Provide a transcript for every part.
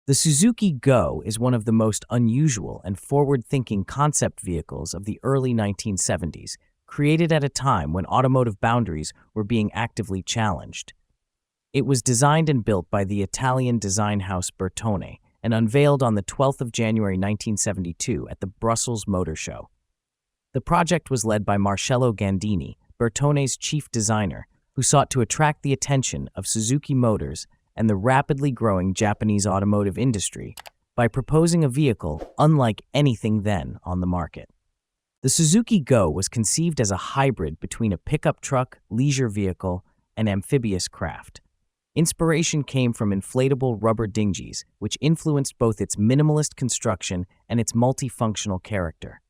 The Suzuki Go is one of the most unusual and forward-thinking concept vehicles of the early 1970s, created at a time when automotive boundaries were being actively challenged. It was designed and built by the Italian design house Bertone and unveiled on the 12th of January 1972 at the Brussels Motor Show. The project was led by Marcello Gandini, Bertone's chief designer, who sought to attract the attention of Suzuki Motors and the rapidly growing Japanese automotive industry by proposing a vehicle unlike anything then on the market. The Suzuki Go was conceived as a hybrid between a pickup truck, leisure vehicle, and amphibious craft. Inspiration came from inflatable rubber dinghies, which influenced both its minimalist construction and its multifunctional character.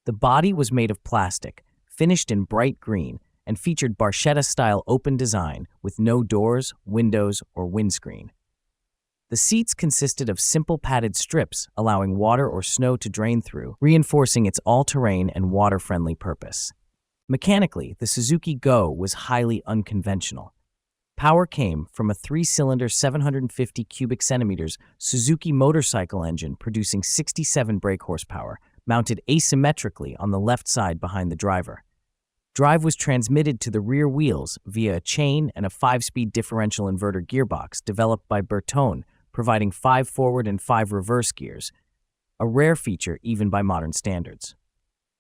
The body was made of plastic, finished in bright green, and featured barchetta-style open design with no doors, windows, or windscreen. The seats consisted of simple padded strips, allowing water or snow to drain through, reinforcing its all-terrain and water-friendly purpose. Mechanically, the Suzuki Go was highly unconventional. Power came from a 3-cylinder 750 cubic centimeters Suzuki motorcycle engine producing 67 brake horsepower, mounted asymmetrically on the left side behind the driver. Drive was transmitted to the rear wheels via a chain and a 5-speed differential inverter gearbox developed by Bertone, providing 5 forward and 5 reverse gears, a rare feature even by modern standards.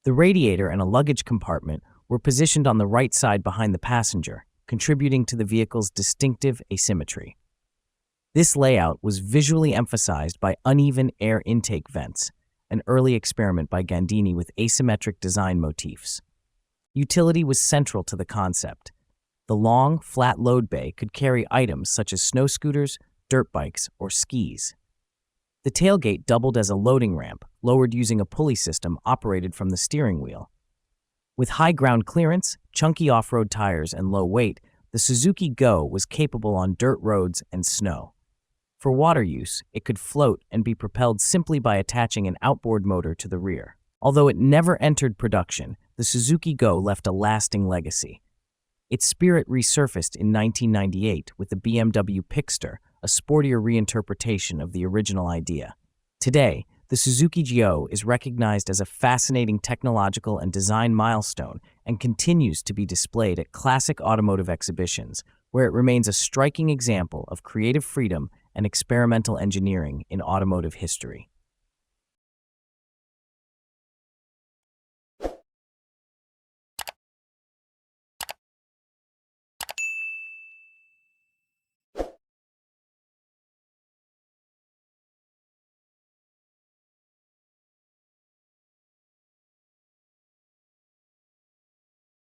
The radiator and a luggage compartment were positioned on the right side behind the passenger, contributing to the vehicle's distinctive asymmetry. This layout was visually emphasized by uneven air intake vents, an early experiment by Gandini with asymmetric design motifs. Utility was central to the concept. The long, flat load bay could carry items such as snow scooters, dirt bikes, or skis. The tailgate doubled as a loading ramp, lowered using a pulley system operated from the steering wheel. With high ground clearance, chunky off-road tires, and low weight, the Suzuki Go was capable on dirt roads and snow. For water use, it could float and be propelled simply by attaching an outboard motor to the rear. Although it never entered production, the Suzuki Go left a lasting legacy. Its spirit resurfaced in 1998 with the BMW Pixter, a sportier reinterpretation of the original idea. Today, the Suzuki Go is recognized as a fascinating technological and design milestone and continues to be displayed at classic automotive exhibitions, where it remains a striking example of creative freedom and experimental engineering in automotive history.